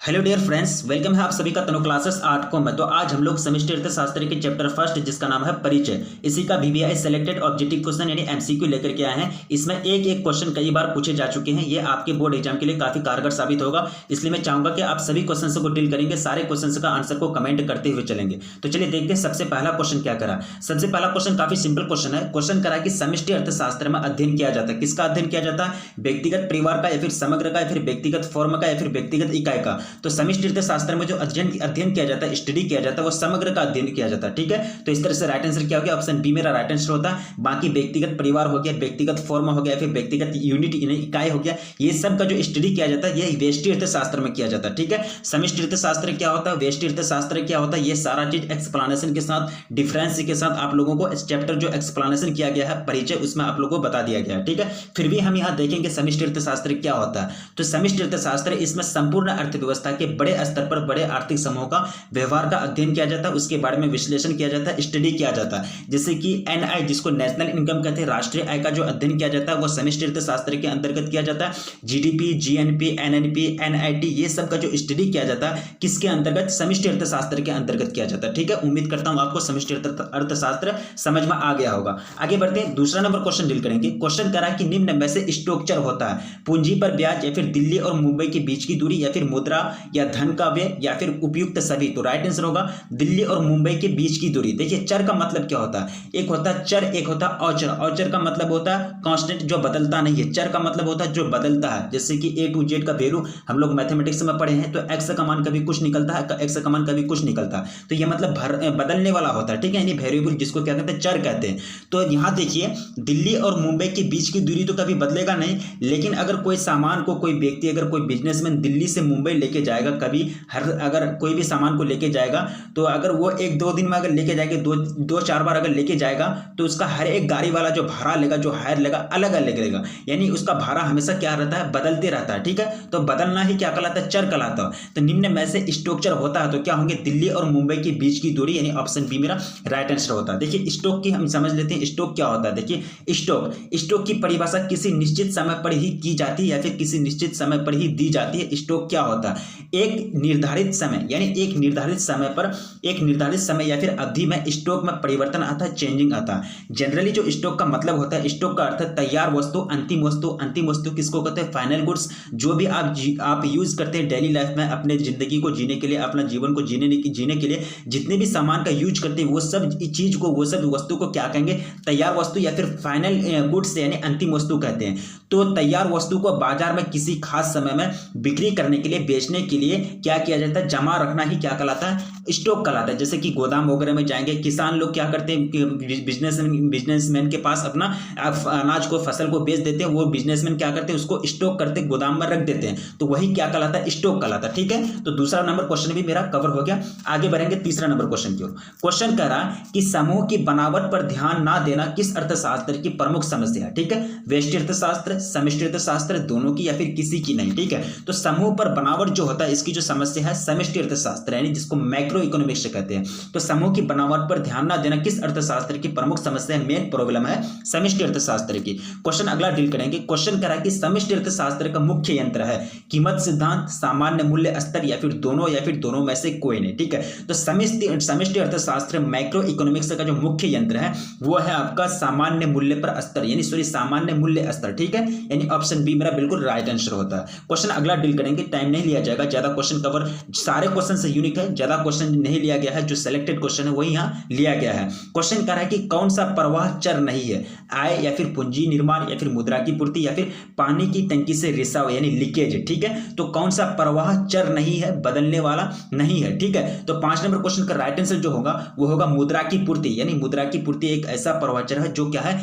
Hello dear friends, welcome है आप सभी का तनु क्लासेस 8 को में। तो आज हम लोग सेमेस्टर अर्थशास्त्र के चैप्टर फर्स्ट जिसका नाम है परिचय, इसी का वीवीआई सेलेक्टेड ऑब्जेक्टिव क्वेश्चन यानी एमसीक्यू लेकर के आए हैं। इसमें एक एक क्वेश्चन कई बार पूछे जा चुके हैं। ये आपके बोर्ड एग्जाम के लिए काफी कारगर साबित होगा, इसलिए मैं चाहूंगा कि आप सभी क्वेश्चन को डील करेंगे, सारे क्वेश्चन का आंसर को कमेंट करते हुए चलेंगे। तो चलिए देखते हैं सबसे पहला क्वेश्चन क्या करा। सबसे पहला क्वेश्चन काफी सिंपल क्वेश्चन है। क्वेश्चन करा कि समष्टि अर्थशास्त्र में अध्ययन किया जाता है। किसका अध्ययन किया जाता है? व्यक्तिगत परिवार का, या फिर समग्र का, या फिर व्यक्तिगत फॉर्म का, या फिर व्यक्तिगत इकाई का। तो समष्टि शास्त्र में जो अध्ययन किया जाता है, स्टडी किया जाता है, वो समग्र का अध्ययन किया जाता है। ठीक है, तो इस तरह से राइट आंसर क्या हो गया? ऑप्शन बी मेरा राइट आंसर होता है। बाकी व्यक्तिगत परिवार हो गया, व्यक्तिगत फॉर्म हो गया, फिर व्यक्तिगत यूनिट इकाई हो गया, ये सब का जो स्टडी किया जाता है ये व्यष्टि अर्थशास्त्र में किया जाता है। ठीक है, समष्टि अर्थशास्त्र क्या होता है, व्यष्टि अर्थशास्त्र क्या होता है, ये सारा चीज एक्सप्लेनेशन के साथ, डिफरेंस के साथ आप लोगों को इस चैप्टर जो एक्सप्लेनेशन किया गया है परिचय, उसमें आप लोगों को बता दिया गया है। ठीक है, फिर भी हम यहाँ देखेंगे समष्टि अर्थशास्त्र क्या होता है। तो समष्टि अर्थशास्त्र इसमें संपूर्ण अर्थव्यवस्था के बड़े स्तर पर बड़े आर्थिक समूह का व्यवहार का अध्ययन किया जाता है, उसके बारे में विश्लेषण किया जाता है, स्टडी किया जाता है। जैसे कि एनआई जिसको नेशनल इनकम कहते हैं, राष्ट्रीय आय का जो अध्ययन किया जाता है वो समष्टि अर्थशास्त्र के अंतर्गत किया जाता है। जीडीपी, जीएनपी, एनएनपी, एनआईटी, ये सब का जो स्टडी किया जाता है किसके अंतर्गत? समष्टि अर्थशास्त्र के अंतर्गत किया जाता है। ठीक है, उम्मीद करता हूं आपको समष्टि अर्थशास्त्र समझ में आ गया होगा। आगे बढ़ते हैं, दूसरा नंबर क्वेश्चन डील करेंगे। क्वेश्चन करा कि निम्न में से स्ट्रक्चर होता है पूंजी पर ब्याज, या फिर दिल्ली और मुंबई के बीच की दूरी, या फिर मुद्रा, या धन का व्यय, या फिर उपयुक्त सभी। तो राइट आंसर होगा दिल्ली और मुंबई के बीच की दूरी। देखिए चर का मतलब क्या होता है? एक होता है चर, एक होता है औचर। औचर का मतलब होता है कांस्टेंट जो बदलता नहीं है। चर का मतलब होता है जो बदलता है। जैसे कि ए टू जेड का वैल्यू हम लोग मैथमेटिक्स में पढ़े हैं, तो एक्स का मान कभी कुछ निकलता है, एक्स का मान कभी कुछ निकलता है, तो ये मतलब बदलने वाला होता है। ठीक है, यानी वेरिएबल जिसको क्या कहते हैं? चर कहते हैं। तो यहां देखिए दिल्ली और मुंबई के बीच की दूरी तो कभी बदलेगा नहीं, लेकिन अगर कोई सामान को कोई व्यक्ति, अगर कोई बिजनेसमैन दिल्ली से मुंबई लेके जाएगा, कभी अगर कोई भी सामान को लेके जाएगा, तो अगर वो एक दो दिन में अगर लेके जाएगा, दो चार बार अगर लेके जाएगा, तो उसका हर एक गाड़ी वाला जो भाड़ा लेगा, जो हायर लेगा, अलग अलग लेगा। यानी उसका भाड़ा हमेशा क्या रहता है? बदलते रहता है। ठीक है, तो बदलना ही क्या कहलाता है? चर कहलाता है। तो निम्न में से स्ट्रक्चर होता है तो क्या होंगे? दिल्ली और मुंबई के बीच की दूरी, यानी ऑप्शन बी मेरा राइट आंसर होता है। देखिए स्टॉक की हम समझ लेते हैं, स्टॉक क्या होता है। देखिए स्टॉक की परिभाषा किसी निश्चित समय पर ही की जाती है, या फिर किसी निश्चित समय पर ही दी जाती है। स्टॉक क्या होता है? एक निर्धारित समय, यानी एक निर्धारित समय पर, एक निर्धारित समय या फिर अवधि में स्टॉक में परिवर्तन आता है, चेंजिंग आता है। जनरली जो स्टॉक का मतलब होता है, स्टॉक का अर्थ है तैयार वस्तु, अंतिम वस्तु। अंतिम वस्तु किसको कहते हैं? Final goods. जो भी आप यूज करते हैं डेली लाइफ में, अपने जिंदगी को जीने के लिए, अपना जीवन को जीने के लिए जितने भी सामान का यूज करते हैं, वो सब चीज को, वो सब वस्तु को क्या कहेंगे? तैयार वस्तु या फिर फाइनल गुड्स यानी अंतिम वस्तु कहते हैं। तो तैयार वस्तु को बाजार में किसी खास समय में बिक्री करने के लिए, बेचने के लिए क्या किया जाता है? जमा रखना ही क्या कहलाता है? स्टॉक कहलाता है। जैसे कि गोदाम वगैरह में जाएंगे, किसान लोग क्या करते हैं? बिजनेसमैन के पास अपना अनाज को, फसल को बेच देते हैं। वो बिजनेसमैन क्या करते हैं? उसको स्टॉक करते, गोदाम में रख देते हैं, तो वही क्या कहलाता है? स्टॉक कहलाता है। ठीक है, तो दूसरा नंबर क्वेश्चन भी मेरा कवर हो गया। आगे बढ़ेंगे तीसरा नंबर क्वेश्चन की ओर। क्वेश्चन कह रहा कि समूह की बनावट पर ध्यान ना देना किस अर्थशास्त्र की प्रमुख समस्या है? ठीक है, व्यष्टि अर्थशास्त्र, समष्टि अर्थशास्त्र, दोनों की या फिर किसी की नहीं। ठीक है, तो समूह पर बनावट जो होता है, इसकी जो समस्या है समष्टि अर्थशास्त्र, यानी जिसको मैक्रो इकोनॉमिक्स कहते हैं। तो समूह की बनावट पर ध्यान ना देना किस अर्थशास्त्र की प्रमुख समस्या है? मेन प्रॉब्लम है समष्टि अर्थशास्त्र की। क्वेश्चन अगला डील करेंगे। क्वेश्चन करा कि समष्टि अर्थशास्त्र का मुख्य यंत्र है कीमत सिद्धांत, सामान्य मूल्य स्तर, या फिर दोनों, या फिर दोनों में से कोई नहीं। ठीक है, तो समष्टि अर्थशास्त्र मैक्रो इकोनॉमिक्स का जो मुख्य यंत्र है वो है आपका सामान्य मूल्य पर स्तर, यानी सामान्य मूल्य स्तर। ठीक है, यानी ऑप्शन बी मेरा बिल्कुल राइट आंसर होता है। क्वेश्चन अगला डील करेंगे, टाइम नहीं लिया जाएगा, ज्यादा क्वेश्चन कवर, सारे क्वेश्चन से यूनिक है, ज्यादा क्वेश्चन नहीं लिया गया है, जो सिलेक्टेड क्वेश्चन है वही यहां लिया गया है। क्वेश्चन कह रहा है कि कौन सा प्रवाह चर नहीं है? आय, या फिर पूंजी निर्माण, या फिर मुद्रा की पूर्ति, या फिर पानी की टंकी से रिसाव यानी लीकेज। ठीक है, तो कौन सा प्रवाह चर नहीं है, बदलने वाला नहीं है? ठीक है, तो 5 नंबर क्वेश्चन का राइट आंसर जो होगा वो होगा मुद्रा की पूर्ति, यानी मुद्रा की पूर्ति एक ऐसा प्रवाह चर है जो क्या है?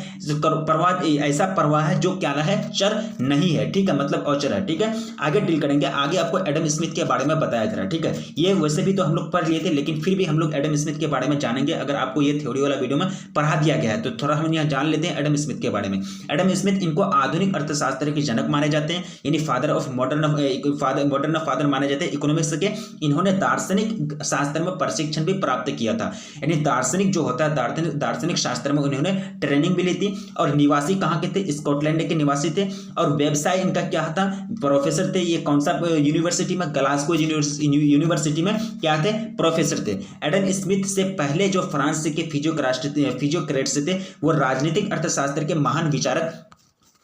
ऐसा प्रवाह है जो क्या है? चर नहीं है। ठीक है, मतलब औचर है। ठीक है, आगे डील करेंगे। आगे आपको एडम स्मिथ के बारे में बताया जा रहा है। ठीक है, ये वैसे भी तो हम लोग पढ़ लिए थे, लेकिन फिर भी हम लोग एडम स्मिथ के बारे में जानेंगे। अगर आपको ये थ्योरी वाला वीडियो में पढ़ा दिया गया है तो थोड़ा हम यहाँ जान लेते हैं एडम स्मिथ के बारे में। एडम स्मिथ, इनको आधुनिक अर्थशास्त्र के जनक माने जाते हैं, यानी फादर ऑफ मॉडर्न फादर माने जाते हैं इकोनॉमिक्स के। इन्होंने दार्शनिक शास्त्र में प्रशिक्षण भी प्राप्त किया था, यानी दार्शनिक जो होता है, दार्शनिक शास्त्र में उन्होंने ट्रेनिंग भी ली थी। और निवासी कहाँ के थे? स्कॉटलैंड के निवासी थे। और व्यवसाय इनका क्या था? प्रोफेसर थे। ये कौन सा यूनिवर्सिटी यूनिवर्सिटी में, ग्लासगो यूनिवर्सिटी में क्या थे, प्रोफेसर थे। एडम स्मिथ से पहले जो फ्रांस के फिजियोक्रेट्स थे वो राजनीतिक अर्थशास्त्र के महान विचारक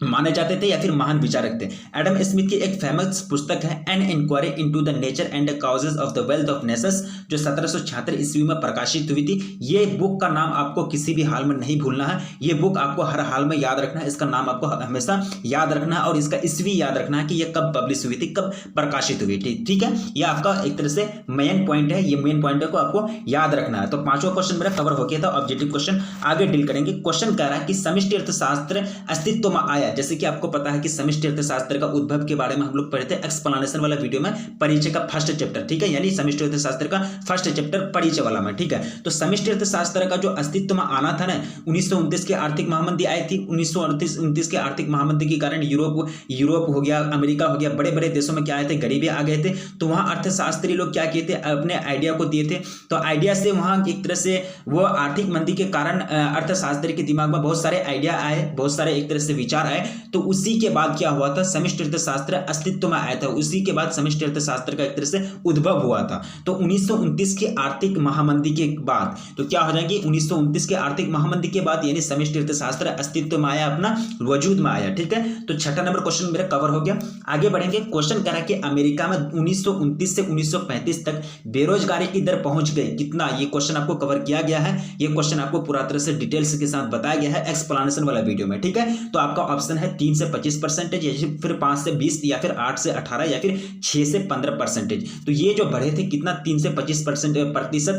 माने जाते थे या फिर महान विचारक थे। एडम स्मिथ की एक फेमस पुस्तक है an inquiry into the nature and causes of the wealth of nations, जो 1776 ईस्वी में प्रकाशित हुई थी। ये बुक का नाम आपको किसी भी हाल में नहीं भूलना है, ये बुक आपको हर हाल में याद रखना है, इसका नाम आपको हमेशा याद रखना है और इसका ईस्वी याद रखना है कि ये कब पब्लिश हुई थी, कब प्रकाशित हुई थी। ठीक है, ये आपका एक तरह से मेन पॉइंट है, ये मेन पॉइंट को आपको याद रखना है। तो पांचवा क्वेश्चन मेरा कवर हो गया था, ऑब्जेक्टिव क्वेश्चन आगे डील करेंगे। क्वेश्चन कह रहा है कि समष्टि अर्थशास्त्र अस्तित्व में आया। जैसे कि आपको पता है कि समष्टि अर्थशास्त्र का उद्भव के बारे में हम लोग पढ़े थे एक्सप्लेनेशन वाला वीडियो में, परिचय का फर्स्ट चैप्टर। ठीक है, यानी समष्टि अर्थशास्त्र का फर्स्ट चैप्टर परिचय वाला में। ठीक है, तो समष्टि अर्थशास्त्र का जो अस्तित्व में आना था ना, 1929 के आर्थिक महामंदी आई थी। 1929 के आर्थिक महामंदी के कारण यूरोप हो गया, अमेरिका हो गया, बड़े बड़े देशों में क्या आए थे, गरीबी आ गए थे। तो वहां अर्थशास्त्री लोग क्या किए थे, अपने आइडिया को दिए थे। तो आइडिया से वहां एक तरह से वो आर्थिक मंदी के कारण अर्थशास्त्री के दिमाग में बहुत सारे आइडिया आए, बहुत सारे एक तरह से विचार आए। तो उसी के बाद क्या हुआ था, समष्टि अर्थशास्त्र अस्तित्व में आया था। उसी के बाद समष्टि अर्थशास्त्र का एक तरह से उद्भव हुआ था। तो 1929 की आर्थिक महामंदी के बाद तो क्या हो जाएगी, 1929 के आर्थिक महामंदी के बाद यानी समष्टि अर्थशास्त्र अस्तित्व में आया, अपना वजूद में आया। ठीक है, तो छठा नंबर क्वेश्चन मेरा कवर हो गया। आगे बढ़ेंगे। क्वेश्चन कह रहा है कि अमेरिका में 1929 से 1935 तक बेरोजगारी की दर पहुंच गई कितना, ये क्वेश्चन आपको कवर किया गया है। ये क्वेश्चन आपको पूरा तरह से डिटेल्स के साथ बताया गया है एक्सप्लेनेशन वाला वीडियो में। ठीक है, तो आपका ऑप्शन है 3 से 25%, या फिर 5 से 20, या फिर 8 से 18, या फिर 6 से 15%। तो ये जो बढ़े थे कितना, 3 से 25%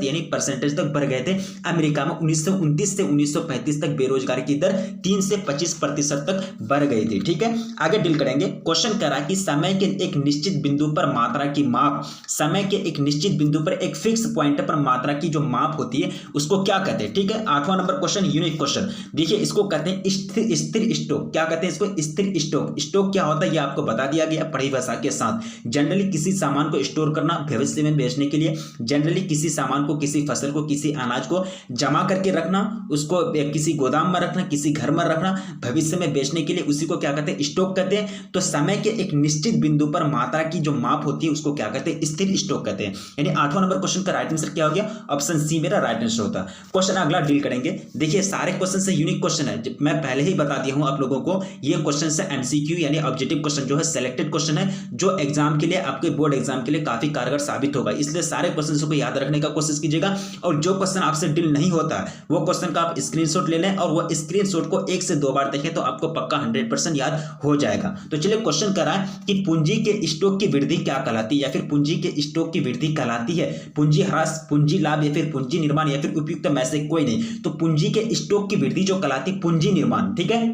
यानी परसेंटेज तक बढ़ गए थे अमेरिका में। 1929 से 1935 तक बेरोजगारी की दर 3 से 25% तक बढ़ गई थी। ठीक है, आगे डील करेंगे। क्वेश्चन कह रहा है कि समय के एक निश्चित बिंदु पर मात्रा की माप, समय के एक निश्चित बिंदु पर एक फिक्स पॉइंट पर मात्रा की जो माप होती है उसको क्या कहते हैं। ठीक है, 8वां नंबर क्वेश्चन यूनिक क्वेश्चन। देखिए, इसको कहते हैं स्थिर स्टॉक। क्या कहते हैं इसको, स्थिर स्टॉक। स्टॉक क्या होता है ये आपको बता दिया गया पढ़ी भाषा के साथ। जनरली किसी सामान को स्टोर करना भविष्य में बेचने के लिए, जनरली किसी सामान को, किसी फसल को, किसी अनाज को जमा करके रखना, उसको किसी गोदाम में रखना, किसी घर में रखना भविष्य में बेचने के लिए, उसी को क्या कहते हैं, स्टॉक कहते हैं। तो समय के एक निश्चित बिंदु पर मात्रा की जो माप होती है उसको क्या कहते हैं, स्थिर स्टॉक कहते हैं। यानी 8वां नंबर क्वेश्चन का राइट आंसर क्या हो गया, ऑप्शन सी मेरा राइट आंसर होता। क्वेश्चन अगला डील करेंगे। देखिए, सारे क्वेश्चन से यूनिक क्वेश्चन है, मैं पहले ही बता दिया हूं आप लोगों को। ये क्वेश्चन से एमसीक्यू यानी ऑब्जेक्टिव क्वेश्चन जो है सिलेक्टेड क्वेश्चन है, जो एग्जाम के लिए, आपके बोर्ड एग्जाम के लिए काफी कारगर साबित होगा। इसलिए सारे क्वेश्चन को याद रखने का कोशिश कीजिएगा, और जो क्वेश्चन आपसे डील नहीं होता है वो क्वेश्चन का आप स्क्रीनशॉट ले लें, और वो स्क्रीनशॉट को 1 से 2 बार देखें तो आपको पक्का 100% याद हो जाएगा। तो चलिए, क्वेश्चन कर रहा है कि पूंजी के स्टॉक की वृद्धि क्या कहलाती है, या फिर पूंजी के स्टॉक की वृद्धि कहलाती है पूंजी ह्रास, पूंजी लाभ, या फिर पूंजी निर्माण, या फिर उपयुक्त में से कोई नहीं। तो पूंजी के स्टॉक की वृद्धि जो कहलाती है पूंजी निर्माण। ठीक है,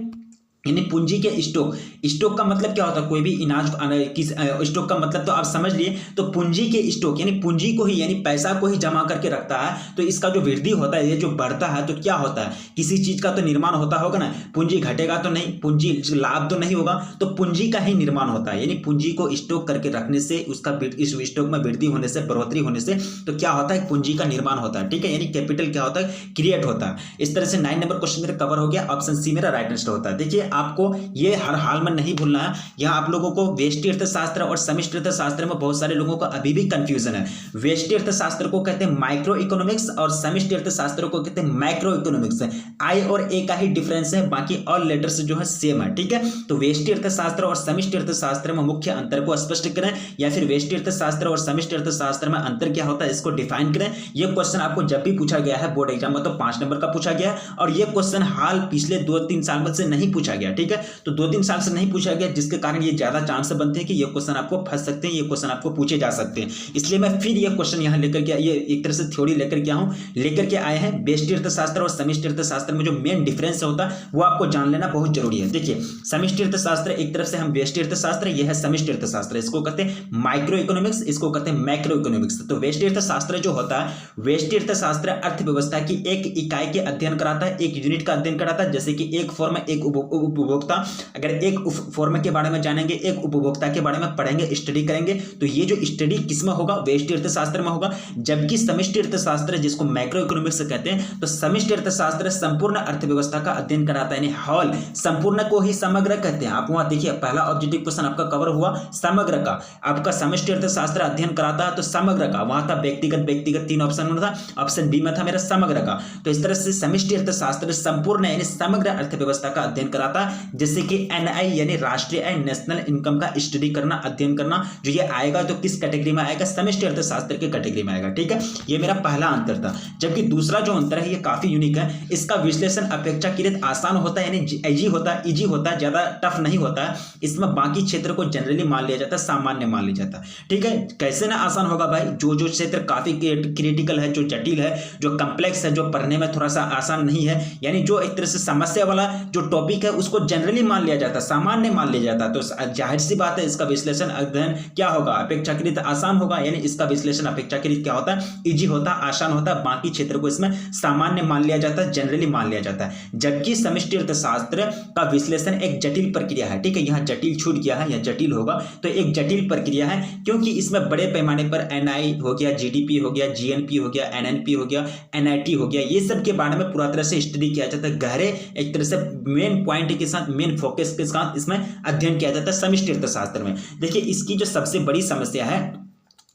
यानी पूंजी के स्टॉक। स्टॉक का मतलब क्या होता है, कोई भी अनाज किस स्टॉक का मतलब तो आप समझ लिए। तो पूंजी के स्टॉक यानी पूंजी को ही, यानी पैसा को ही जमा करके रखता है। तो इसका जो वृद्धि होता है, ये जो बढ़ता है, तो क्या होता है, किसी चीज का तो निर्माण होता होगा ना, पूंजी घटेगा तो नहीं, पूंजी लाभ तो नहीं होगा, तो पूंजी का ही निर्माण होता है। यानी पूंजी को स्टॉक करके रखने से, उसका इस स्टॉक में वृद्धि होने से, बढ़ोतरी होने से, तो क्या होता है, पूंजी का निर्माण होता है। ठीक है, यानी कैपिटल क्या होता है, क्रिएट होता है। इस तरह से 9 नंबर क्वेश्चन मेरा कवर हो गया, ऑप्शन सी मेरा राइट आंसर होता है। देखिए, आपको ये हर हाल में नहीं भूलना है। यहां आप लोगों को व्यष्टि अर्थशास्त्र और समष्टि अर्थशास्त्र में बहुत सारे लोगों का अभी भी कंफ्यूजन है। व्यष्टि अर्थशास्त्र को कहते हैं माइक्रो इकोनॉमिक्स और समष्टि अर्थशास्त्र को कहते हैं मैक्रो इकोनॉमिक्स। आई और ए का ही डिफरेंस है, बाकी ऑल लेटर्स जो है सेम है। ठीक है, तो व्यष्टि अर्थशास्त्र और समष्टि अर्थशास्त्र में मुख्य अंतर को स्पष्ट करें, या फिर व्यष्टि अर्थशास्त्र और समष्टि अर्थशास्त्र में अंतर क्या होता है इसको डिफाइन करें। यह क्वेश्चन आपको जब भी पूछा गया है बोर्ड एग्जाम में तो 5 नंबर का पूछा गया है, और यह क्वेश्चन हाल पिछले 2-3 साल से नहीं पूछा गया। ठीक है, तो 2-3 साल से नहीं पूछा गया, जिसके कारण ये ज्यादा चांस बनते हैं कि ये क्वेश्चन आपको फंस सकते हैं, ये क्वेश्चन आपको पूछे जा सकते हैं। इसलिए मैं फिर ये क्वेश्चन यहाँ लेकर के, ये एक तरह से थ्योरी लेकर के आए हैं। व्यष्टि अर्थशास्त्र और समष्टि अर्थशास्त्र में जो मेन डिफरेंस होता है वो आपको जान लेना बहुत जरूरी है। देखिए, समष्टि अर्थशास्त्र एक तरफ से हम व्यष्टि अर्थशास्त्र, यह है समष्टि अर्थशास्त्र, इसको कहते हैं माइक्रो इकोनॉमिक्स, इसको कहते हैं मैक्रो इकोनॉमिक्स। तो व्यष्टि अर्थशास्त्र जो होता है, व्यष्टि अर्थशास्त्र अर्थव्यवस्था की एक इकाई के अध्ययन कराता है, एक यूनिट का अध्ययन कराता है। जैसे कि एक फर्म, एक उपभोक्ता, अगर एक फॉर्म के बारे में जानेंगे, एक उपभोक्ता के बारे में पढ़ेंगे, स्टडी करेंगे, तो ये जो स्टडी किसमें होगा, व्यष्टि अर्थशास्त्र में होगा। जबकि समष्टि अर्थशास्त्र जिसको मैक्रो इकोनॉमिक्स कहते हैं, तो समष्टि अर्थशास्त्र संपूर्ण अर्थव्यवस्था का अध्ययन कराता है, यानी हॉल, संपूर्ण को ही समग्र कहते हैं। आप वहां देखिए पहला ऑब्जेक्टिव क्वेश्चन आपका कवर हुआ समग्र का, आपका समष्टि अर्थशास्त्र अध्ययन कराता है तो समग्र का, वहां था व्यक्तिगत 3 ऑप्शन में था, ऑप्शन बी में था मेरा समग्र का। तो इस तरह से समष्टि अर्थशास्त्र संपूर्ण यानी समग्र अर्थव्यवस्था का अध्ययन कराता है, जैसे कि एनआई यानी राष्ट्रीय आय, नेशनल इनकम का स्टडी करना, अध्ययन करना, जो ये आएगा तो किस कैटेगरी में आएगा, समष्टि अर्थशास्त्र के कैटेगरी में आएगा। ठीक है, ये मेरा पहला अंतर था। जबकि दूसरा जो अंतर है ये काफी यूनिक है, इसका विश्लेषण अपेक्षाकृत आसान होता है, यानी इजी होता है, ज्यादा टफ नहीं होता है। इसमें बाकी क्षेत्र को जनरली मान लिया जाता है, सामान्य मान लिया जाता है। ठीक है, कैसे ना आसान होगा भाई, जो क्षेत्र काफी क्रिटिकल है, जो जटिल है, जो कॉम्प्लेक्स है, जो पढ़ने में थोड़ा सा आसान नहीं है, यानी जो एक तरह से समस्या वाला जो टॉपिक है उसको जनरली मान लिया जाता है, सामान्य मान लिया जाता है, तो जाहिर सी बात है इसका विश्लेषण अध्ययन क्या होगा, अपेक्षाकृत आसान होगा, यानी इसका विश्लेषण अपेक्षाकृत क्या होता है, इजी होता है, आसान होता है। बाकी क्षेत्र को इसमें सामान्य मान लिया जाता है, जनरली मान लिया जाता है। जबकि समष्टि अर्थशास्त्र का विश्लेषण एक जटिल प्रक्रिया है। ठीक है, यहाँ जटिल छूट गया है, यह जटिल होगा, तो एक जटिल प्रक्रिया है, क्योंकि इसमें बड़े पैमाने पर एनआई हो गया, जीडीपी हो गया, जीएनपी हो गया, एनएनपी हो गया, एनआईटी हो गया, ये सब के बारे में पूरा तरह से स्टडी किया जाता है, गहरे एक तरह से मेन पॉइंट के साथ, मेन फोकस के साथ इसमें अध्ययन किया जाता है समष्टि अर्थशास्त्र में। देखिए इसकी जो सबसे बड़ी समस्या है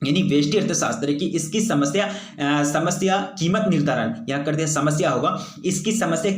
यानी व्यष्टि अर्थशास्त्र की, इसकी समस्या कीमत निर्धारण, यहाँ कर दिया समस्या होगा, इसकी समस्या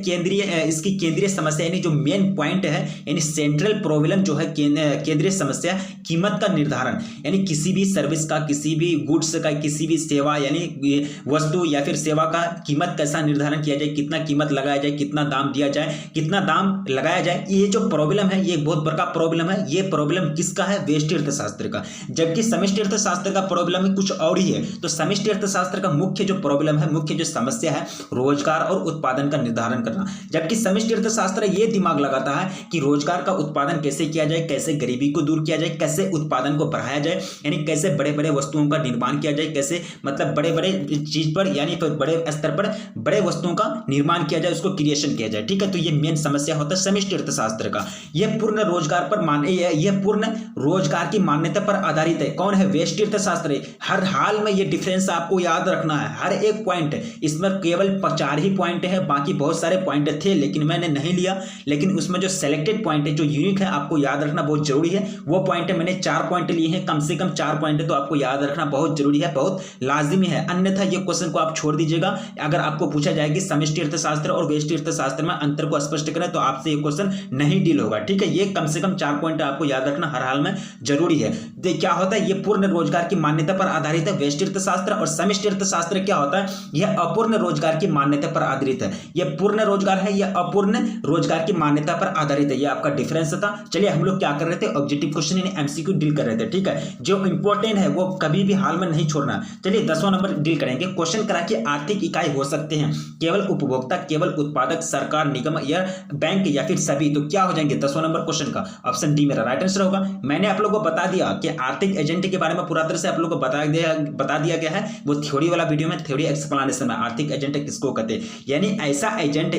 इसकी केंद्रीय समस्या यानी जो मेन पॉइंट है, यानी सेंट्रल प्रॉब्लम जो है केंद्रीय समस्या कीमत का निर्धारण, यानी किसी भी सर्विस का, किसी भी गुड्स का, किसी भी सेवा यानी वस्तु या फिर सेवा का कीमत कैसा निर्धारण किया जाए, कितना कीमत लगाया जाए, कितना दाम दिया जाए, कितना दाम लगाया जाए, ये जो प्रॉब्लम है ये बहुत बड़ा प्रॉब्लम है। ये प्रॉब्लम किसका है, व्यष्टि अर्थशास्त्र का। जबकि समष्टि अर्थशास्त्र का प्रॉब्लम कुछ और ही है। तो समष्टि अर्थशास्त्र का मुख्य जो प्रॉब्लम है, मुख्य जो समस्या है, रोजगार और उत्पादन का निर्धारण करना। जबकि समष्टि अर्थशास्त्र ये दिमाग लगाता है कि रोजगार का उत्पादन कैसे किया जाए, कैसे गरीबी को दूर किया जाए, कैसे उत्पादन को बढ़ाया जाए, यानी कैसे बड़े बड़े वस्तुओं का निर्माण किया जाए, कैसे मतलब बड़े बड़े चीज पर यानी बड़े स्तर पर बड़े वस्तुओं का निर्माण किया जाए, उसको क्रिएशन किया जाए। ठीक है, तो ये मेन समस्या होता है समष्टि अर्थशास्त्र का। यह पूर्ण रोजगार पर यह पूर्ण रोजगार की मान्यता पर आधारित है। कौन है, व्यष्टि अर्थशास्त्र। हर हाल में ये डिफरेंस आपको याद रखना है, हर एक पॉइंट। इसमें केवल 4 ही पॉइंट है, बाकी बहुत सारे पॉइंट थे लेकिन मैंने नहीं लिया, लेकिन उसमें जो सेलेक्टेड पॉइंट है, जो यूनिक है, आपको याद रखना बहुत जरूरी है। वो पॉइंट मैंने 4 पॉइंट लिए हैं, कम से कम 4 पॉइंट है, तो आपको याद रखना बहुत जरूरी है, बहुत लाजिमी है। अन्यथा ये क्वेश्चन को आप छोड़ दीजिएगा। अगर आपको पूछा जाए कि समष्टि अर्थशास्त्र और व्यष्टि अर्थशास्त्र में अंतर को स्पष्ट करें, तो आपसे ये क्वेश्चन नहीं डील होगा। ठीक है, ये कम से कम 4 पॉइंट आपको याद रखना हर हाल में जरूरी है। क्या होता है, ये पूर्ण रोजगार की मान्यता पर आधारित है व्यष्टि अर्थशास्त्र, और समष्टि अर्थशास्त्र क्या होता है, यह अपूर्ण रोजगार की मान्यता पर आधारित है। यह पूर्ण रोजगार है, यह अपूर्ण रोजगार की मान्यता पर आधारित है। यह आपका डिफरेंस था। चलिए हम लोग क्या कर रहे थे, ऑब्जेक्टिव क्वेश्चन यानी एमसीक्यू डील कर रहे थे। ठीक है, जो इंपॉर्टेंट है वो कभी भी हाल में नहीं छोड़ना। चलिए 10वां नंबर डील करेंगे। क्वेश्चन करा कि आर्थिक इकाई हो सकते हैं केवल उपभोक्ता, केवल उत्पादक, सरकार, निगम या बैंक या फिर सभी। तो क्या हो जाएंगे 10वां नंबर क्वेश्चन का, ऑप्शन डी मेरा राइट आंसर होगा। मैंने आप लोगों को बता दिया कि आर्थिक एजेंट के बारे में पूरा तरह से आप लोगों को बता दिया गया है, वो थ्योरी वाला वीडियो में, थ्योरी एक्सप्लेनेशन में। आर्थिक एजेंट किसको कहते हैं, यानी ऐसा एजेंट,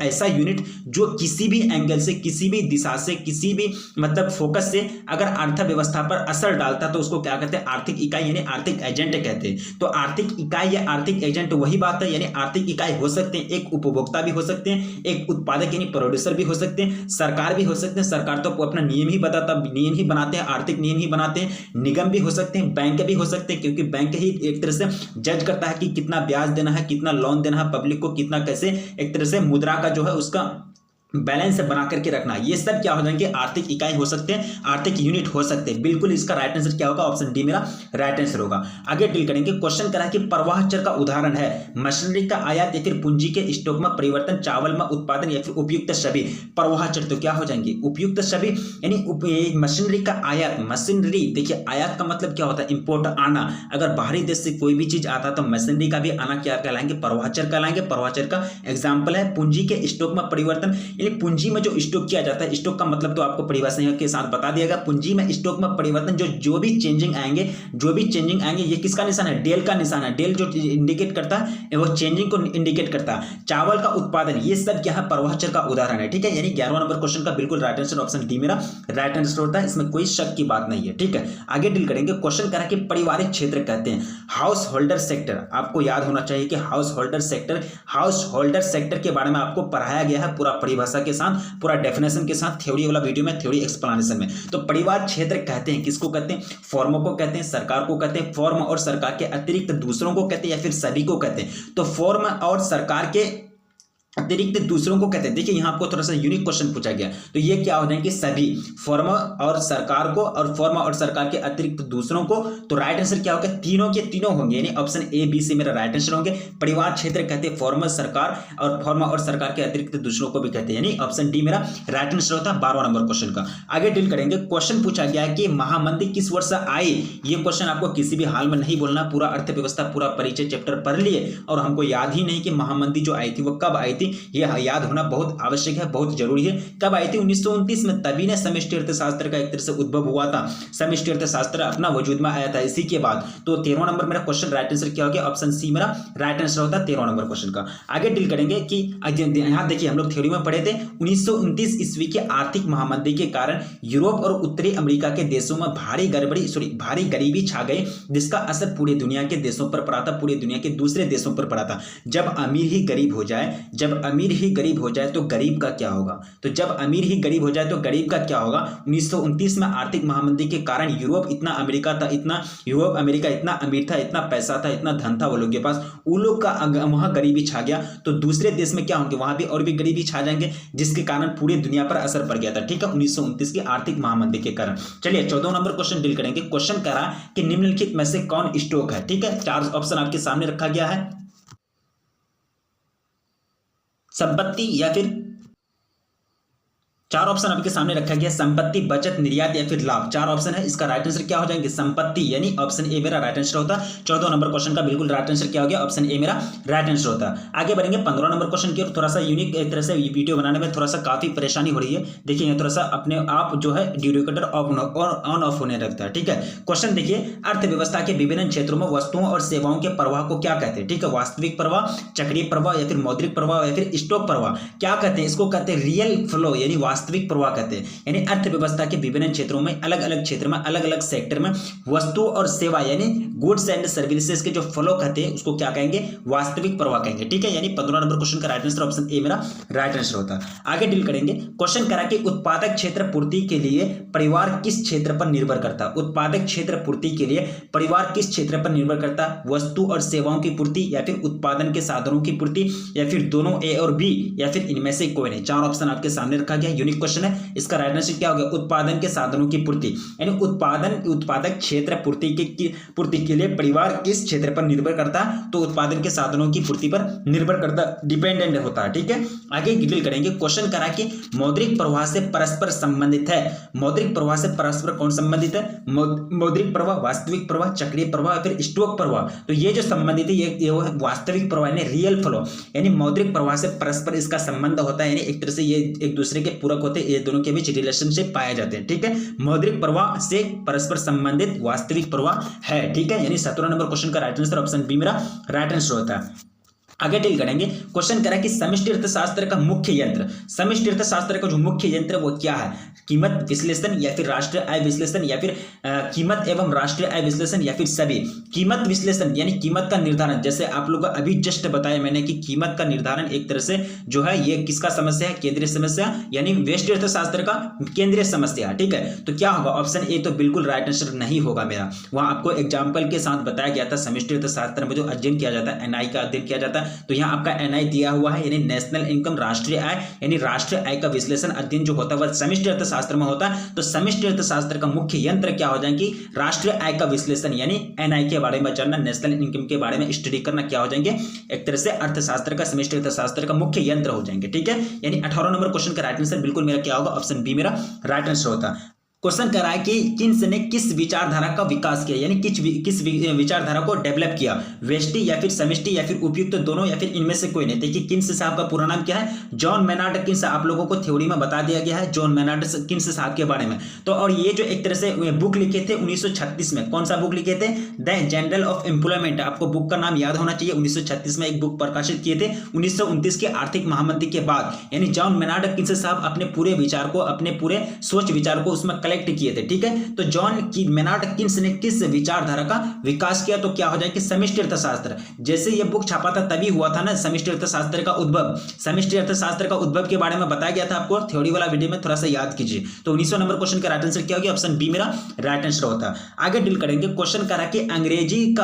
ऐसा यूनिट जो किसी भी एंगल से, किसी भी दिशा से, किसी भी मतलब फोकस से अगर अर्थव्यवस्था पर असर डालता तो उसको क्या कहते हैं, आर्थिक इकाई यानी आर्थिक एजेंट कहते हैं। तो आर्थिक इकाई या आर्थिक एजेंट वही बात है, यानी आर्थिक इकाई हो सकते हैं, एक उपभोक्ता भी हो सकते हैं, एक उत्पादक यानी प्रोड्यूसर भी हो सकते हैं, सरकार भी हो सकते हैं। सरकार तो अपना नियम ही बनाते हैं, आर्थिक नियम ही बनाते हैं। निगम भी हो सकते हैं, बैंक भी हो सकते हैं, क्योंकि बैंक ही एक तरह से जज करता है कि कितना ब्याज देना है, कितना लोन देना है पब्लिक को, कितना कैसे एक तरह से मुद्रा का जो है उसका बैलेंस बना करके रखना। ये सब क्या हो जाएंगे, आर्थिक इकाई हो सकते हैं, आर्थिक यूनिट हो सकते हैं। बिल्कुल इसका राइट आंसर क्या होगा, ऑप्शन डी मेरा राइट आंसर होगा। आगे डील करेंगे। क्वेश्चन करा कि प्रवाह चर का उदाहरण है मशीनरी का आयात या फिर पूंजी के स्टॉक में परिवर्तन, चावल में उत्पादन या फिर उपयुक्त सभी। प्रवाह चर तो क्या हो जाएंगे, उपयुक्त सभी, यानी मशीनरी का आयात। मशीनरी देखिए, आयात का मतलब क्या होता है, इंपोर्ट, आना। अगर बाहरी देश से कोई भी चीज आता तो मशीनरी का भी आना क्या कहलाएंगे, प्रवाह चर कहलाएंगे। प्रवाह चर का एग्जाम्पल है पूंजी के स्टॉक में परिवर्तन, यानी पूंजी में जो स्टॉक किया जाता है, स्टॉक का मतलब तो आपको परिभाषा यहाँ के साथ बता दिया गया। पूंजी में स्टॉक में परिवर्तन जो भी चेंजिंग आएंगे ये किसका निशान है, डेल का निशान है। डेल जो इंडिकेट करता है वो चेंजिंग को इंडिकेट करता है। चावल का उत्पादन, ये सब क्या है, प्रवाह चर का उदाहरण है, ठीक है। यानी 11वां नंबर क्वेश्चन का बिल्कुल राइट आंसर ऑप्शन डी मेरा राइट आंसर होता है, इसमें कोई शक की बात नहीं है, ठीक है। आगे डील करेंगे। क्वेश्चन करा कि पारिवारिक क्षेत्र कहते हैं हाउस होल्डर सेक्टर। आपको याद होना चाहिए कि हाउस होल्डर सेक्टर के बारे में आपको पढ़ाया गया है पूरा परिभाषा के साथ, पूरा डेफिनेशन के साथ, थ्योरी वाला वीडियो में, थ्योरी एक्सप्लेनेशन में। तो परिवार क्षेत्र कहते हैं किसको कहते हैं, फॉर्मों को कहते हैं, सरकार को कहते हैं, फॉर्म और सरकार के अतिरिक्त दूसरों को कहते हैं, या फिर सभी को कहते हैं। तो फॉर्म और सरकार के अतिरिक्त दूसरों को कहते हैं। देखिए यहाँ आपको थोड़ा सा यूनिक क्वेश्चन पूछा गया, तो ये क्या हो जाएंगे, सभी, फॉर्म और सरकार को, और फॉर्म और सरकार के अतिरिक्त दूसरों को। तो राइट आंसर क्या होगा, तीनों के तीनों होंगे, यानी ऑप्शन ए बी सी मेरा राइट आंसर होंगे। परिवार क्षेत्र कहते हैं फॉर्म, सरकार, और फॉर्म और सरकार के अतिरिक्त दूसरों को भी कहते हैं, यानी ऑप्शन डी मेरा राइट आंसर होता है 12वां नंबर क्वेश्चन का। आगे डील करेंगे। क्वेश्चन पूछा गया है कि महामंदी किस वर्ष आई। ये क्वेश्चन आपको किसी भी हाल में नहीं बोलना, पूरा अर्थव्यवस्था, पूरा परिचय चैप्टर पढ़ लिए और हमको याद ही नहीं कि महामंदी जो आई थी वो कब आई थी, ये याद होना बहुत आवश्यक है, बहुत जरूरी है। कब आई थी, 1929 में। तभी ने समष्टि अर्थशास्त्र का एक तरह से उद्भव हुआ था, समष्टि अर्थशास्त्र अपना वजूद में आया था इसी के बाद। तो 13वां नंबर मेरा क्वेश्चन राइट आंसर क्या हो गया, ऑप्शन सी मेरा राइट आंसर होता है 13वां नंबर क्वेश्चन का। आगे डील करेंगे कि यहां देखिए हम लोग थ्योरी में पढ़े थे 1929 ईस्वी के आर्थिक महामंदी के कारण यूरोप और उत्तरी अमेरिका के देशों में भारी गरीबी छा गई, जिसका असर पूरी दुनिया के देशों पर पड़ा था, पूरी दुनिया के दूसरे देशों पर पड़ा था। जब अमीर ही गरीब हो जाए तो गरीब का क्या होगा, तो जब अमीर ही गरीब हो जाए तो गरीब का क्या होगा। 1929 में आर्थिक महामंदी के कारण यूरोप अमेरिका इतना अमीर था, इतना पैसा था, इतना धन था वो लोग के पास, उन लोग का वहां गरीबी छा गया, तो दूसरे देश में क्या होंगे, वहां भी और भी गरीबी छा जाएंगे, जिसके कारण पूरी दुनिया पर असर पड़ गया था, ठीक है, 1929 की आर्थिक महामंदी के कारण। चलिए 14वां नंबर क्वेश्चन डील करेंगे। क्वेश्चन करा कि निम्नलिखित में से कौन स्टॉक है, ठीक है। 4 ऑप्शन आपके सामने रखा गया है, संपत्ति या फिर 4 ऑप्शन आपके सामने रखा गया, संपत्ति, बचत, निर्यात या फिर लाभ। 4 ऑप्शन है, इसका राइट आंसर क्या हो जाएंगे, संपत्ति, यानी ऑप्शन ए मेरा राइट आंसर होता है। 14 नंबर क्वेश्चन का बिल्कुल राइट आंसर क्या हो गया, ऑप्शन ए मेरा राइट आंसर होता है। आगे बढ़ेंगे 15 नंबर क्वेश्चन की ओर। थोड़ा सा यूनिक एक तरह से वीडियो बनाने में थोड़ा सा काफी परेशानी हो रही है, देखिए थोड़ा सा अपने आप जो है ड्यूरेटर ऑन ऑफ होने लगता है, ठीक है। क्वेश्चन देखिए, अर्थव्यवस्था के विभिन्न क्षेत्रों में वस्तुओं और सेवाओं के प्रवाह को क्या कहते हैं, ठीक है। वास्तविक प्रवाह, चक्रीय प्रवाह, या फिर मौद्रिक प्रवाह, या फिर स्टॉक प्रवाह, क्या कहते हैं, इसको कहते हैं रियल फ्लो, यानी वास्तविक प्रवाह कहते हैं। यानी अर्थव्यवस्था के विभिन्न क्षेत्रों में, अलग अलग क्षेत्र में, अलग अलग सेक्टर में वस्तु और सेवा यानी गुड्स एंड सर्विसेज के जो फ्लो कहते हैं उसको क्या कहेंगे, वास्तविक प्रवाह कहेंगे, ठीक है। यानी 15 नंबर क्वेश्चन का राइट आंसर ऑप्शन ए मेरा राइट आंसर होता है। आगे डील करेंगे। क्वेश्चन करा कि उत्पादक क्षेत्र पूर्ति के लिए परिवार किस क्षेत्र पर निर्भर करता है। उत्पादक क्षेत्र पूर्ति के लिए परिवार किस क्षेत्र पर निर्भर करता है, वस्तु और सेवाओं की पूर्ति, या फिर उत्पादन के साधनों की पूर्ति, या फिर दोनों ए और बी, या फिर इनमें से कोई नहीं। 4 ऑप्शन आपके सामने रखा गया, यूनिक क्वेश्चन है, इसका राइट आंसर क्या हो गया, उत्पादन के साधनों की पूर्ति, यानी उत्पादक क्षेत्र पूर्ति के लिए परिवार किस क्षेत्र पर निर्भर करता है, तो उत्पादन के साधनों की पूर्ति पर निर्भर करता, डिपेंडेंट होता है, ठीक है। आगे डील करेंगे। क्वेश्चन करा कि मौद्रिक प्रवाह से परस्पर संबंधित है। मौद्रिक प्रवाह से परस्पर कौन संबंधित है, मौद्रिक प्रवाह, वास्तविक प्रवाह, चक्रीय प्रवाह, फिर स्टॉक प्रवाह। तो ये जो संबंधित है ये वास्तविक प्रवाह यानी रियल फ्लो, यानी मौद्रिक प्रवाह से परस्पर इसका संबंध होता है, यानी एक तरह से ये एक दूसरे के पूरक होते हैं, ये दोनों के बीच रिलेशनशिप पाए जाते हैं, ठीक है। मौद्रिक प्रवाह से परस्पर संबंधित वास्तविक प्रवाह है, ठीक है। यानी 17 नंबर क्वेश्चन का राइट आंसर ऑप्शन बी मेरा राइट आंसर होता है। आगे डील करेंगे। क्वेश्चन करा कि समष्टि अर्थशास्त्र का मुख्य यंत्र, समष्टि अर्थशास्त्र का जो मुख्य यंत्र वो क्या है, कीमत विश्लेषण, या फिर राष्ट्रीय आय विश्लेषण, या फिर कीमत एवं राष्ट्रीय आय विश्लेषण, या फिर सभी। कीमत विश्लेषण यानी कीमत का निर्धारण, जैसे आप लोगों को अभी जस्ट बताया मैंने कि कीमत का निर्धारण एक तरह से जो है ये किसका समस्या है, केंद्रीय समस्या, यानी व्यष्टि अर्थशास्त्र का केंद्रीय समस्या, ठीक है। तो क्या होगा, ऑप्शन ए तो बिल्कुल राइट आंसर नहीं होगा मेरा। वहां आपको एग्जाम्पल के साथ बताया गया था समष्टि अर्थशास्त्र में जो अध्ययन किया जाता है, एनआई का अध्ययन किया जाता है, तो यहाँ आपका एनआई दिया हुआ है, यानी नेशनल इनकम, राष्ट्रीय आय, यानी राष्ट्रीय आय का विश्लेषण अध्ययन जो होता है वह समष्टि अर्थशास्त्र में होता है। तो समष्टि अर्थशास्त्र का मुख्य यंत्र क्या हो जाएंगे, राष्ट्रीय आय का विश्लेषण, यानी एनआई के बारे में जानना, नेशनल इनकम के बारे में स्टडी करना, क्या हो जाएंगे, एक तरह से अर्थशास्त्र का, समष्टि अर्थशास्त्र का मुख्य यंत्र हो जाएंगे, ठीक है। यानी 18 नंबर क्वेश्चन का राइट आंसर बिल्कुल मेरा क्या होगा, ऑप्शन बी मेरा राइट आंसर होता है। क्वेश्चन कह रहा है कि किन्स ने किस विचारधारा का विकास किया, यानी किस विचारधारा को डेवलप किया, वेष्टि या फिर समष्टि या फिर उपयुक्त दोनों या फिर इनमें से कोई नहीं। देखिए किन्स साहब का पूरा नाम क्या है, जॉन मेनार्ड किन्स। आप लोगों को थ्योरी में बता दिया गया है जॉन मेनार्ड किन्स साहब के बारे में। तो और ये जो एक तरह से बुक लिखे थे 1936 में, कौन सा बुक लिखे थे, द जनरल ऑफ एम्प्लॉयमेंट। आपको बुक का नाम याद होना चाहिए। 1936 में एक बुक प्रकाशित किए थे 1929 के आर्थिक महामंदी के बाद। यानी जॉन मेनार्ड किन्स साहब अपने पूरे विचार को, अपने पूरे सोच विचार को उसमें कलेक्ट किए थे। ठीक है, तो जॉन मेनार्ड किन्स ने किस विचारधारा का विकास किया, तो क्या हो जाए कि समष्टि अर्थशास्त्र। जैसे ये बुक छापा था तभी हुआ था ना समष्टि अर्थशास्त्र का उद्भव। समष्टि अर्थशास्त्र का उद्भव के बारे में बताया गया था आपको थ्योरी वाला वीडियो में, थोड़ा सा याद कीजिए। तो 1900 नंबर क्वेश्चन का राइट आंसर क्या होगा, ऑप्शन बी मेरा राइट आंसर होता है। आगे डील करेंगे। क्वेश्चन कह रहा है कि अंग्रेजी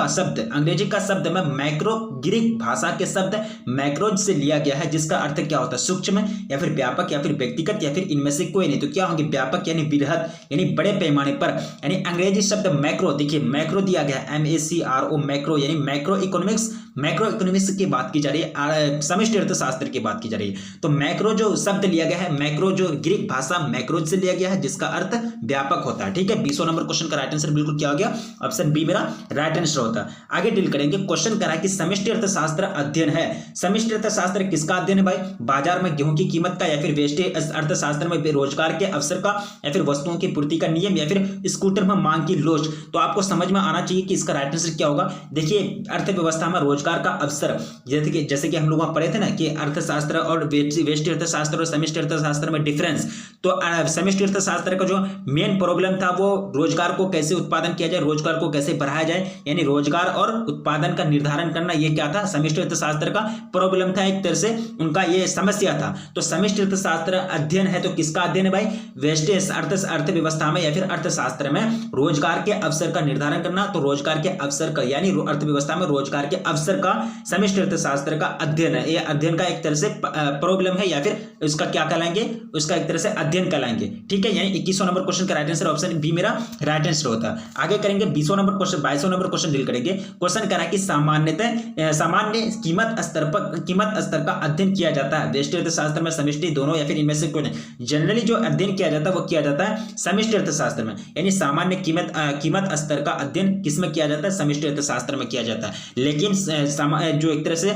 का शब्द में मैक्रो, ग्रीक भाषा के शब्द मैक्रोज से लिया गया है, जिसका अर्थ क्या होता है, सूक्ष्म या फिर व्यापक या फिर व्यक्तिगत या फिर इनमें से कोई नहीं। तो क्या होंगे, व्यापक यानी बृहद यानी बड़े पैमाने पर। यानी अंग्रेजी शब्द मैक्रो, देखिए मैक्रो दिया गया है MACRO, मैक्रो यानी मैक्रो इकोनॉमिक्स की बात की जा रही है, समष्टि अर्थशास्त्र की बात की जा रही है। तो मैक्रो जो शब्द लिया गया है, मैक्रो जो ग्रीक भाषा मैक्रोज से लिया गया है, जिसका अर्थ व्यापक होता है। ठीक है, 20 नंबर क्वेश्चन का राइट आंसर बिल्कुल क्या हो गया, ऑप्शन बी मेरा राइट आंसर होता है। आगे डील करेंगे। क्वेश्चन कह रहा है कि समष्टि अर्थशास्त्र अध्ययन है। समष्टि अर्थशास्त्र किसका अध्ययन है भाई, बाजार में गेहूं की कीमत का, या फिर व्यष्टि अर्थशास्त्र में बेरोजगार के अवसर का, या फिर वस्तुओं की पूर्ति का नियम, या फिर स्कूटर में मांग की लोच। तो आपको समझ में आना चाहिए कि इसका राइट आंसर क्या होगा। देखिए अर्थव्यवस्था में रोजगार का अवसर, जैसे कि हम लोग वहां पढ़े थे ना कि अर्थशास्त्र और व्यष्टि अर्थशास्त्र और समष्टि अर्थशास्त्र में डिफरेंस। तो समष्टि अर्थशास्त्र का जो मेन प्रॉब्लम था वो रोजगार को कैसे उत्पादन किया जाए, रोजगार को कैसे बढ़ाया जाए, यानी रोजगार और उत्पादन का निर्धारण करना, ये क्या था, समष्टि अर्थशास्त्र का प्रॉब्लम था, एक तरह से उनका ये समस्या था। तो समष्टि अर्थशास्त्र अध्ययन है, तो किसका अध्ययन है भाई, व्यष्टि अर्थव्यवस्था में या फिर अर्थशास्त्र में रोजगार के अवसर का निर्धारण करना। तो रोजगार के अवसर का यानी अर्थव्यवस्था में रोजगार के अवसर का समष्टि अर्थशास्त्र का अध्ययन है। ये अध्ययन का एक तरह से प्रॉब्लम है, या फिर उसका क्या कहलाएंगे, उसका एक तरह से अध्ययन कहलाएंगे। ठीक है, यानी 21 नंबर क्वेश्चन का राइट आंसर ऑप्शन बी मेरा राइट आंसर होता है। आगे करेंगे 22 नंबर क्वेश्चन डील करेंगे। क्वेश्चन कह रहा है कि सामान्य कीमत स्तर का अध्ययन किया जाता है व्यष्टि अर्थशास्त्र में, समष्टि दोनों, या फिर इनमें से कोई नहीं। जनरली जो अध्ययन किया जाता है वो किया जाता है समष्टि अर्थशास्त्र में, यानी सामान्य कीमत स्तर का अध्ययन किसमें किया जाता है, समष्टि अर्थशास्त्र में किया जाता है। लेकिन जो एक तरह से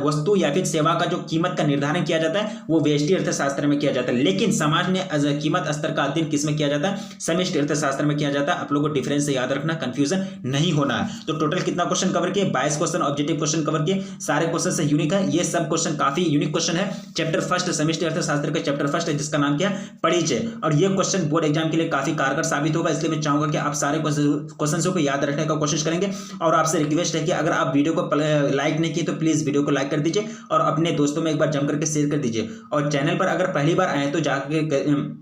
वस्तु या फिर सेवा का जो कीमत का निर्धारण किया जाता है वो व्यष्टि अर्थशास्त्र में किया जाता है। लेकिन सामान्य कीमत स्तर का अध्ययन किसमें किया जाता है, समष्टि अर्थशास्त्र में किया जाता है। आप लोगों को डिफरेंस से याद रखना, कंफ्यूजन नहीं होना है। तो टोटल कितना क्वेश्चन कवर किए, 22 क्वेश्चन ऑब्जेक्टिव क्वेश्चन कवर किए। सारे क्वेश्चन से यूनिक है, ये सब क्वेश्चन काफी यूनिक क्वेश्चन है। चैप्टर फर्स्ट समष्टि अर्थशास्त्र का चैप्टर फर्स्ट है, जिसका नाम क्या है, परिचय। और ये क्वेश्चन बोर्ड एग्जाम के लिए काफी कारगर साबित होगा, इसलिए मैं चाहूंगा कि आप सारे क्वेश्चन को याद रखने का कोशिश करेंगे। और आपसे रिक्वेस्ट है कि अगर आप वीडियो को लाइक नहीं किए तो प्लीज वीडियो को लाइक कर दीजिए और अपने दोस्तों में एक बार जम करके शेयर कर दीजिए। और चैनल पर अगर पहली बार आए तो जाकर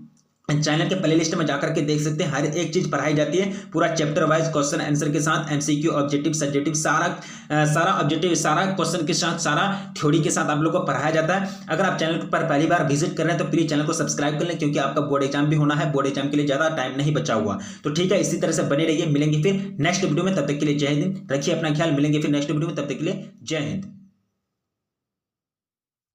चैनल के प्ले लिस्ट में जाकर के देख सकते हैं, हर एक चीज पढ़ाई जाती है पूरा चैप्टर वाइज क्वेश्चन आंसर के साथ, MCQ ऑब्जेक्टिव सब्जेक्टिव सारा ऑब्जेक्टिव, सारा क्वेश्चन के साथ, सारा थ्योरी के साथ आप लोग को पढ़ाया जाता है। अगर आप चैनल पर पहली बार विजिट कर रहे हैं तो प्लीज चैनल को सब्सक्राइब कर लें, क्योंकि आपका बोर्ड एग्जाम भी होना है, बोर्ड एग्जाम के लिए ज्यादा टाइम नहीं बचा हुआ। तो ठीक है, इसी तरह से बने रहिए। मिलेंगे फिर नेक्स्ट वीडियो में, तब तक के लिए जय हिंद, रखिए अपना ख्याल। मिलेंगे फिर नेक्स्ट वीडियो में, तब तक के लिए जय हिंद।